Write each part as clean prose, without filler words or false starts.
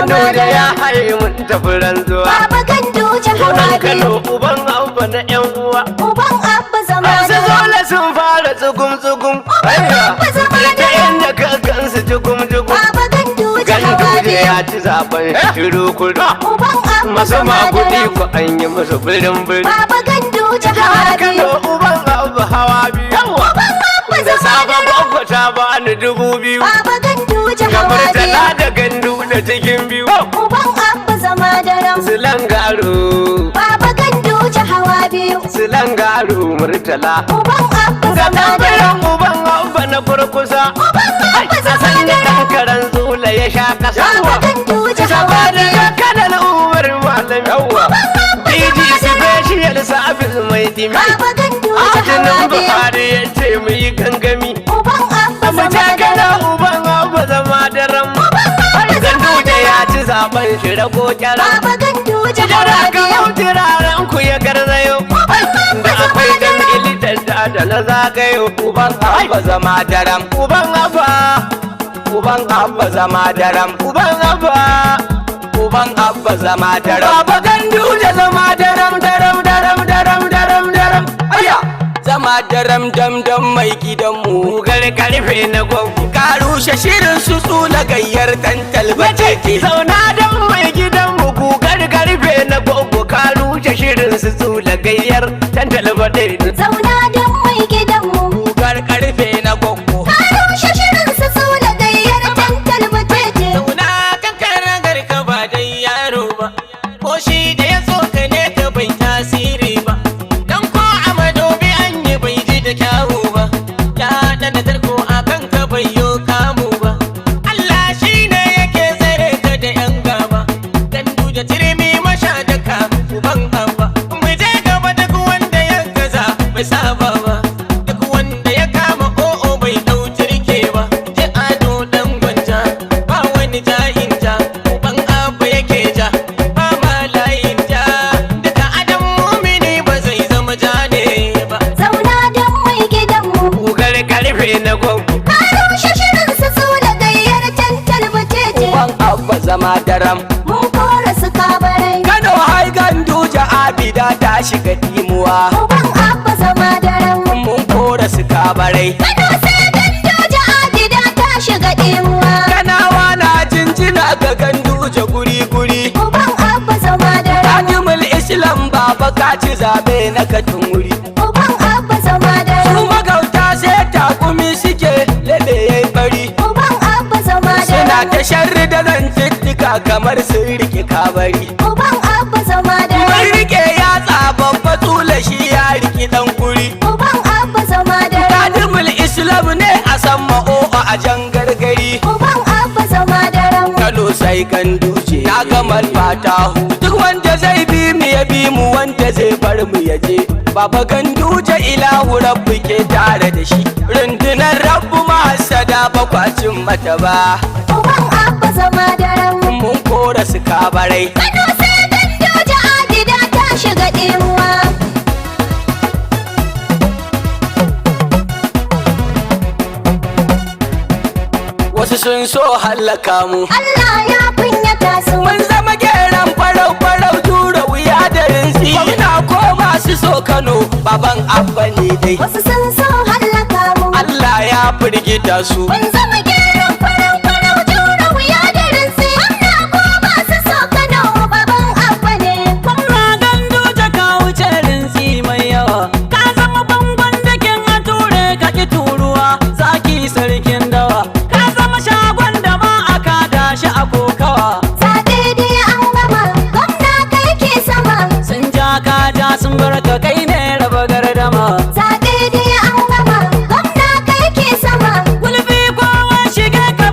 Ganduje ya haye mun tafi ranzuwa. Baba Ganduje hawa biyu. Kano uban abba na yan uwa. Uban abba zama Su zola sun fara tsugum-tsugum. abba zama Ta inda ka gansu jugum-jugum. Baba Ganduje hawa Ganduje biyu. ya ci zaben shiru kudu. Uban abba Masu zama makuɗi ku an yi musu birin-birin. Baba Ganduje hawa biyu. Kano uban abba hawa biyu. Uban abba Da zama safe gwagwa ta bani 2000. Baba Ganduje Ga hawa murtala biyu. da gandu da cikin biyu. Uban abba zama daram. Silangaro. Baba Ganduje hawa biyu. Silangaro murtala. Uban abba Ga zama daram. tambayan uban abba na kurkusa. Uban abba zama Sanya daram. ɗan karen zula ya sha kasa. Baba Ganduje hawa Saboda biyu. kanal umar malam yawa. DG special service mai dimi. Baba Ganduje hawa Adinin biyu. Buhari ya ce mu yi gangami. Uban abba Mu zama je kana daram. uban abba zama daram. Ganduje ya ci zaben shi rago kyaram. Baba Ganduje Idan hawa aka biyu. hau turaren ku ya garzayo. Da akwai dan ilitar da na zagayo. Uban abba zama daram. Uban abba. Uban abba zama daram. Uban abba. Uban abba zama daram. Baba Ganduje zama daram daram daram daram daram daram. Aya. Zama daram dam dam mai gidanmu. Gare karfe na gwamnu. Ka rushe shirin su tsula gayyar tantal bace. Zauna dan mai gidanmu. Gugar karfe na gwamnu. Ka rushe shirin su tsula gayyar tantal bace. Zauna don mai gidanmu. Gugar karfe na gwamnu. Ka rushe shirin su da gayyar tantal batete. Zauna kan karagar ka ba dan yaro ba. Ko shi da ya so ka ne ka bai tasiri ba. Dan ko a madobi an yi bai ji da kyawu ba. Ya dana tarko a kan ka bai yo kamu ba. Allah shi ne yake tsare ka da yan gaba. Ganduje tirmi masha daka uban abba. Mu je gaba duk wanda ya gaza bai saba ba. Duk wanda ya kama o'o bai dau turke ba. Je ado dan gwanja ba wani jayin ja. Uban abba yake ja ba ma layin ja. Duka adam mumini ba zai zama ja ne ba. Zauna don mai gidanmu. Kugar karfe na gwamnu. Ka rushe shirin su da gayyar tantal batete. Uban abba zama daram. Mun kora su kabarai. Kano hai Ganduje abida ta shiga dimuwa. Uban abba zama daram. Mun kora su kabarai. Kano sai Ganduje Adida ta shiga ɗimuwa. Kanawa na jinjina ga Ganduje guri-guri. Uban abba zama daram. Adimul Islam baba ka ci zabe na katin wuri. Uban abba zama Su daram. magauta sai takumi suke lebe yayi bari. Uban abba zama Suna daram. ta sharri da zantuttuka kamar sun rike kabari. Uban abba zama Mun daram. rike yatsa babba tula shi ya riki dan kuri. Uban abba zama daram. Adimul Islam ne a san ma'o'a a jan gargari. Uban abba zama daram. Kano sai Ganduje na gamal fatahu. Duk wanda zai bi mu ya bi mu, wanda zai bar mu ya je. Baba Ganduje ilahu rabbu ke tare da shi. Rundunar rabbu mahasada bakwacin mata ba. Uban abba zama daram. Mun kora su kabarai. Kano sai Ganduje Adida ta shiga ɗimuwa. Wasu sun so hallaka mu. Allah ya kunyata su. Mun zama geran farau-farau tura wuya da rinsi. Gwamna ko masu so Kano baban abba ne dai. Wasu sun so hallaka mu. Allah ya firgita su. Mun zama geron farau-farau jura wuya da rinsi. Gwamna ko masu so Kano baban abba ne. Gwamna Ganduje ka wuce rinsi mai yawa. Ka zama bangon dakin a ture ka ki turuwa. Zaki sarkin dawa. Ka zama shagon da ba a kada shi a kokawa. Zaɓe dai an gama, gwamna kai ke sama. Sun ja ka ja sun bar ka kai ne raba gardama. Zaɓe dai an gama, gwamna kai ke sama. Gulbi kowa shige ka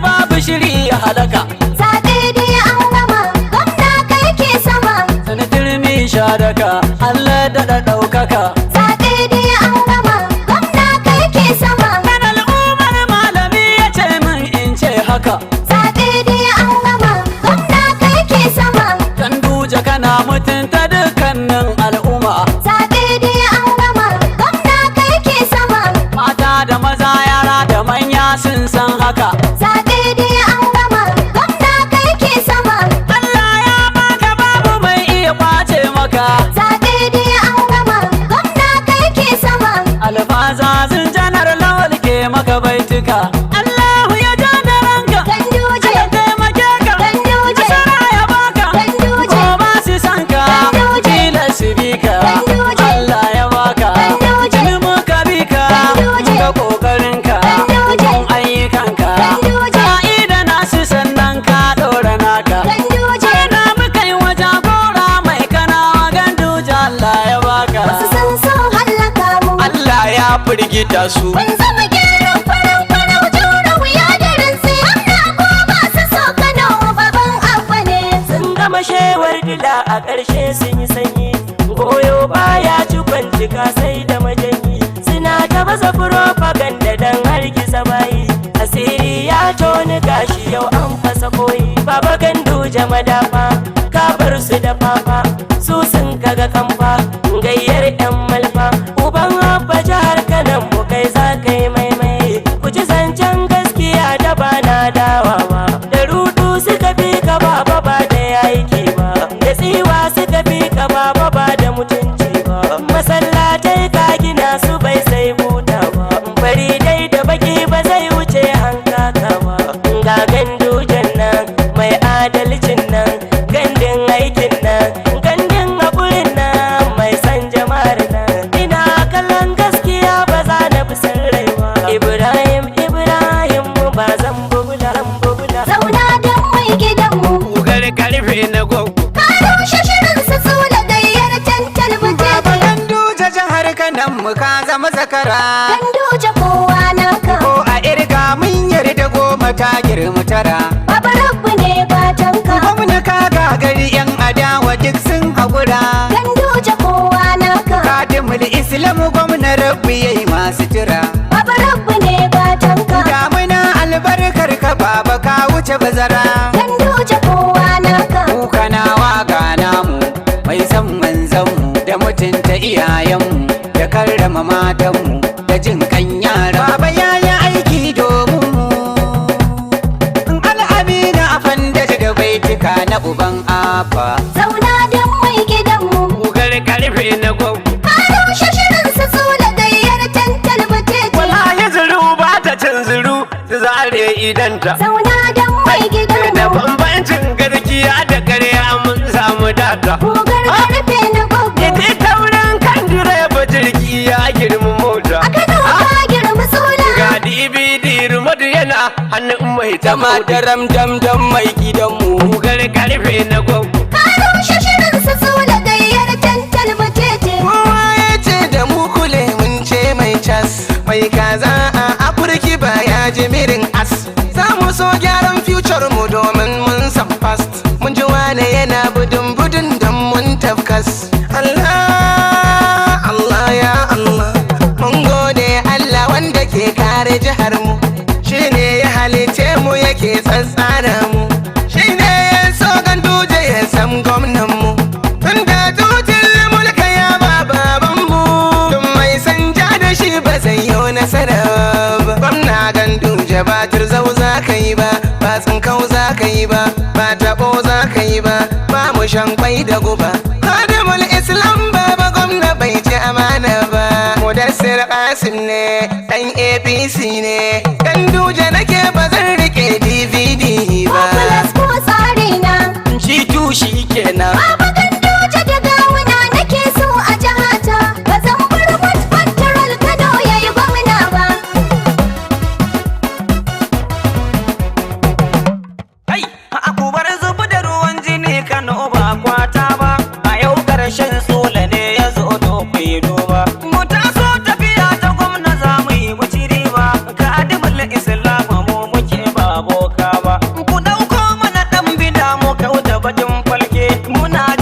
zazin janar lawal ke maka baituka. Allahu ya ja da ranka, Ganduje. Allah taimake ka, Ganduje. nasara ya baka, Ganduje. ko ba su san ka, Ganduje. tilas su bi ka. Ganduje. Allah ya baka, Ganduje. tuni muka bi ka, Ganduje. ga kokarin ka, Ganduje. kun ayyukan ka, Ganduje. ka'ida nasu sannan ka ɗora naka. Ganduje. Na muka yi wa jagora mai kanawa Ganduje, Allah ya baka. Wasu sun so hallaka mu. Allah ya firgita su. Mun zama gyaran farau jura wuya da rinsi. Amma ko ba su so Kano baban abba ne. Sun gama shewar dila a ƙarshe sun yi sanyi. Goyo baya ci kwancika sai da majanyi. Suna ta baza propaganda don hargitsa bayi. Asiri ya toni gashi yau an fasa koyi. Baba Ganduje madafa ka bar su da fafa. Su sun kaga kamfa gayyar 'yan malfa. Uban abba jihar Kano mu kai za ka yi maimai. Ku ji zancen gaskiya da ba na dawawa. Da rudu suka fi ka baba ba da yaiki ba. Da tsiwa suka fi ka baba ba da mutunci ba. Masallatai ka gina su bai sai buta ba. Bari dai da baki ba zai wuce hankaka ba. Ga Gandujen nan mai adalcin nan, gandun aikin nan, gandun haƙurin nan, mai san jama'ar nan. Ina kallon gaskiya ba za na fi san rai ba. Ibrahim mu ba zan bubula. Zauna don mai gidanmu. Kugar karfe na gwaggo. Ka rushe shirin su tsula gayyar tantal Baba butete. Ganduje jihar Kano mu ka zama zakara. Ganduje kowa naka. Ko a irga mun yarda goma ta girma tara. Baba rabbu ne fatanka. Gwamna ka gagari 'yan adawa duk sun haƙura. Ganduje kowa naka. Kadimul Islam gwamna rabbi yayi masu tira. Baba rabbu ne fatanka. Damuna albarkar ka baba ka wuce bazara. Ganduje kowa naka. Kukanawa ga namu mai san manzanmu da mutunta iyayenmu da karrama matanmu da jin kan yara. Baba ya yi aiki domin mu. Al'amina a fandaji da baitika na uban afa. Zauna don mai gidanmu. Kugar karfe na gwamnu. Ka rushe shirin su tsula gayyar tantal butete. Wallahi zuru ba ta cin zuru ta zare idanta. Zauna don mai Da gidanmu. bambancin garkiya da ƙarya mun samu data. Kugar karfe na gogo. Ita taurin kan direba jirgi ya girma mota. A Kano ka girma suna. Ga DVD rumadu yana hannun mai tama daram dam mai gidanmu. Kugar karfe na gwamnu. Ka rushe shirin su tsula gayyar tantal butete. Kowa ya ce da mu kule mun ce mai cas. Mai kaza a Afirki ba ya jimirin as. Za mu so gyaran future mu domin mun san past. Mun ji wane yana budun don mun tafkas. Allah, Allah ya Allah. Mun gode Allah wanda ke kare jihar mu. Shi ne ya halice mu yake tsatsara mu. Shi ne ya so Ganduje ya san gwamnan mu. Tunda tutin mulka ya ba baban mu. Tun mai sanja da shi ba zai yi nasara ba. Gwamna Ganduje ba turzau za ka yi ba. Ba tsinkau za ka yi ba. Ba taɓo za ka yi ba. Ba mu shan kwai da guba. Kadimul Islam baba gwamna bai ci amana ba. Mudassir Qasim ne ɗan APC ne. Ganduje nake ba zan rike DVD ba. Popular ko tsari na. Shi tushi kenan. Baba Ganduje da gawuna nake so a jihata. Ba zan bar control Kano yayi gwamna ba. Kai, a kubar zubi da ruwan jini Kano ba kwata ba. A yau ƙarshen sola ne ya zo to ku yi duba. Mu taso tafiya ta gwamna za mu yi mu ci riba. Kadimul Islam mu muke ba boka ba. Ku ɗauko mana ɗan bida mu kauta bakin falke. Muna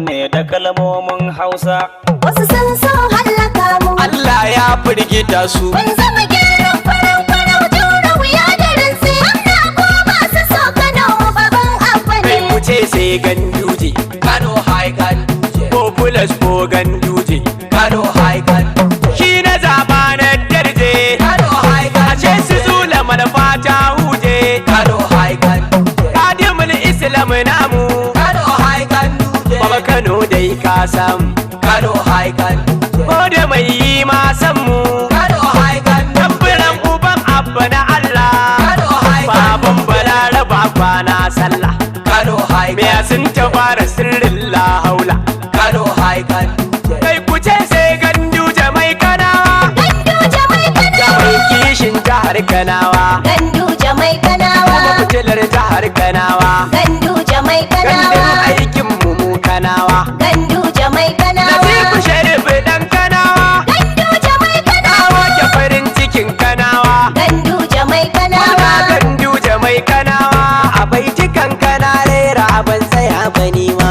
ne da kalmomin Hausa. Wasu sun so hallaka mu. Allah ya firgita su. Mun zama geron farau-farau jure wuya da rantsi. Amma ko masu so Kano baban abba ne. Kai mu ce sai ganduje. Kano hai ganduje. Populous ko ganduje. Kano hai ganduje. Shi na zaba na darje. Kano hai ganduje. A ce su zula manufa ta huje. Kano hai ganduje. Kadimul Islam namu. Kano hai ganduje. Baba Kano dai ka samu. Kano hai ganduje. Ko da mai yi ma san mu. Kano hai ganduje. Tabbiran uban abba na Allah. Kano hai ganduje. Baban balaraba kwana sallah. Kano hai ganduje. Me sun ta fara sirrin la haula. Kano hai ganduje. Kai ku ce sai ganduje mai kanawa. Ganduje mai Kanawa. Mai kishin jihar Kanawa. Ganduje mai Kanawa. Kuma fitilar jihar Kanawa. Ganduje mai Gandun Kanawa. aikin mu Kanawa. Ganduje mai Kanawa. Nasibu Sharif dan Kanawa. Ganduje mai Na Kanawa. wake farin cikin Kanawa. Ganduje mai Muna Kanawa. Ganduje mai Kanawa. A baitikan kana rera ban tsaya ba ni ma.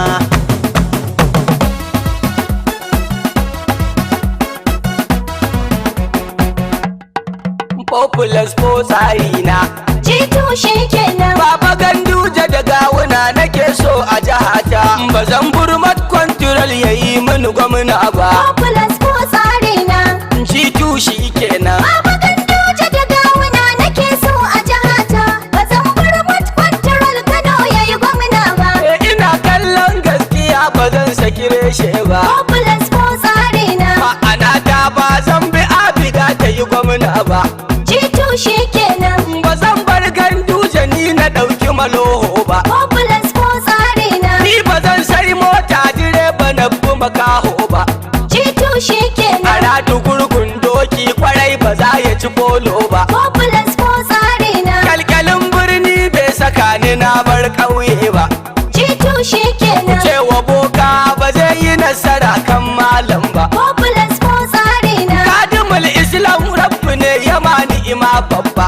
Populous ko tsari na. Jitu shi kenan. Baba Ganduje da gawuna nake so a jihata. Ba zan burmat kwantiral yayi mini gwamna ba. Popular ko tsari na. Jitu shi kenan. Baba Ganduje da gawuna nake so a jihata. Ba zan bar kwantaral Kano yayi gwamna ba. Ina kallon gaskiya ba zan saki reshe ba. Popular ko tsari na. Ma'ana ta ba zan bi abida ta yi gwamna ba. Jitu shi kenan. Ba zan bar Ganduje ni na ɗauki maloho ba. Popular ko tsari na. Ni ba zan sai mota direba na bi makaho ba. Jitu shi kenan. Aradu gurgun doki kwarai ba za ya ci bolo ba. Popular ko tsari na. Kalkalin birni bai saka ni na bar ƙauye ba. Jitu shi kenan. Cewa boka ba zai yi nasara kan malam ba. Popular ko tsari na. Kadimul Islam rabbu ne ya ma ni'ima babba.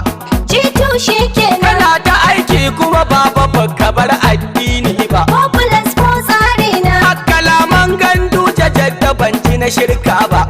Jitu shi kenan. Kana ta aiki kuma baba baka bar addini ba. Popular ko tsari na. A kalaman Ganduje jadda ban ji na shirka ba.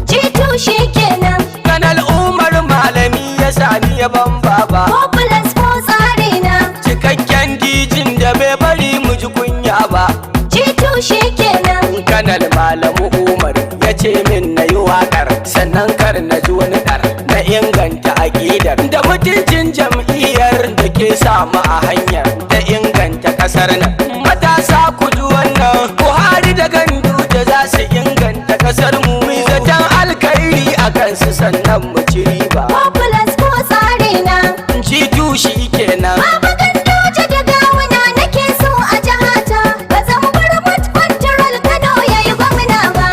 Jitu shi kenan. Kanal Umar malami ya sani ya ban baba. Popular ko tsari na. Cikakken dijin da bai bari mu ji kunya ba. Jitu shi kenan. Kanal Malamu Umar ya ce min na yi waƙar sannan kar na ji wani ɗar na inganta aƙidar da mutuncin jam'iyyar da ke samu a hanyar da inganta ƙasar nan. Matasa ku ji wannan Buhari da Ganduje za su inganta ƙasar mu. Mu zaton alkhairi a kansu sannan mu ci riba. Popular ko tsari na. Jitu shi kenan. Baba Ganduje da gawuna nake so a jihata. Ba zan bar kwantaral Kano yayi gwamna ba.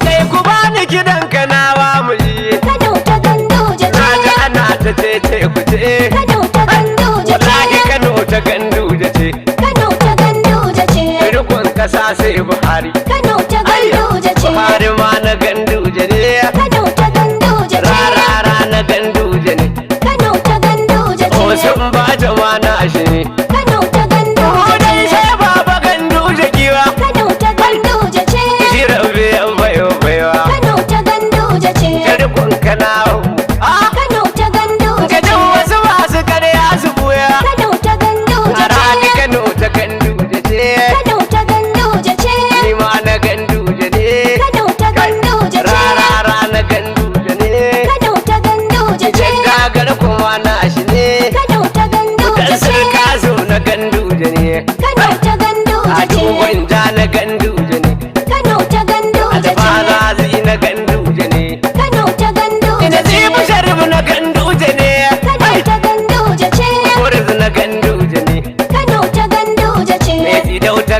Kai ku bani gidan Kanawa mu ji. Kano ta Ganduje Na ga ce. ana ta ce ku ce. Kano ta Ganduje Wallahi ce. Kano ta Ganduje ce. Kano ta Ganduje ce. Rikon kasa sai Buhari. Kano ta Ganduje ce. Buhari ma na Ganduje ne. Kano ta Ganduje ce. Rarara na Ganduje ne. Kano ta Ganduje ce. Wasun ba jama na ashe ne. Kano ta Ganduje Kudai ce. sai baba Ganduje giwa. Kano ta Ganduje ce. Jiran biyan bayo baiwa. Kano ta Ganduje ce. Rikon Kanawa. Ah! Kano ta Ganduje Gajin ce. wasu masu karya su buya. Kano ta Ganduje Harani ce. Kano ta Ganduje ce. Kano ta Ganduje ce. Ni ma na Ganduje ne. Kano ta Ganduje ce. Rarara na Ganduje ne. Kano ta Ganduje ce. Jan gagar kuma na shi ne. Kano ta Ganduje Dan ce. sarka zo na Ganduje ne. Kano ta Ganduje A ce. dogon ja na Ganduje ne. Kano ta A Ganduje ce. tafana zai na Ganduje ne. Kano ta Ganduje Ina ce. zibu sharif na Ganduje ne. Kano ta Ganduje ce. Kuriz na Ganduje ne. Kano ta Ganduje ce. Me idau ta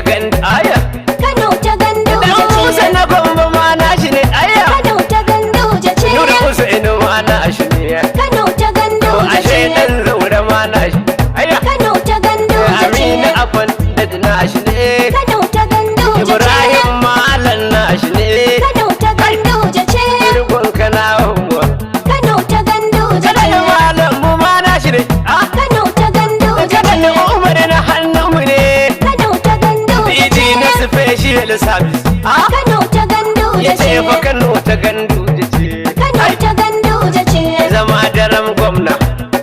Aya. Kano ta Ganduje Dan Musa ce. na Gombe ma na shi ne. Aya. Kano ta Ganduje ce. Nura Usainu ma na shi ne. Kano ta To Ganduje ashe ce. dan zaure ma na shi. Aya. Kano ta Ganduje ce. Aminu Afan da na shi ne. Kano ta Ganduje ce. royal service Kano ta Ganduje ya ce ce. fa Kano ta Ganduje ce Kano ta Ganduje ce. zama daram gwamna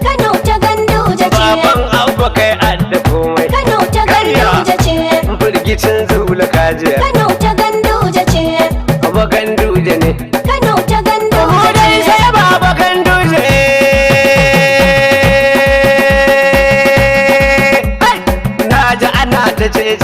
Kano ta Ganduje ce. baban abba kai adda komai Kano ta Ganduje ce. firgicin zula kajiya Kano ta Ganduje ce. baba Ganduje ne Kano ta Ganduje dai ce. sai baba Ganduje na ji ana ta ce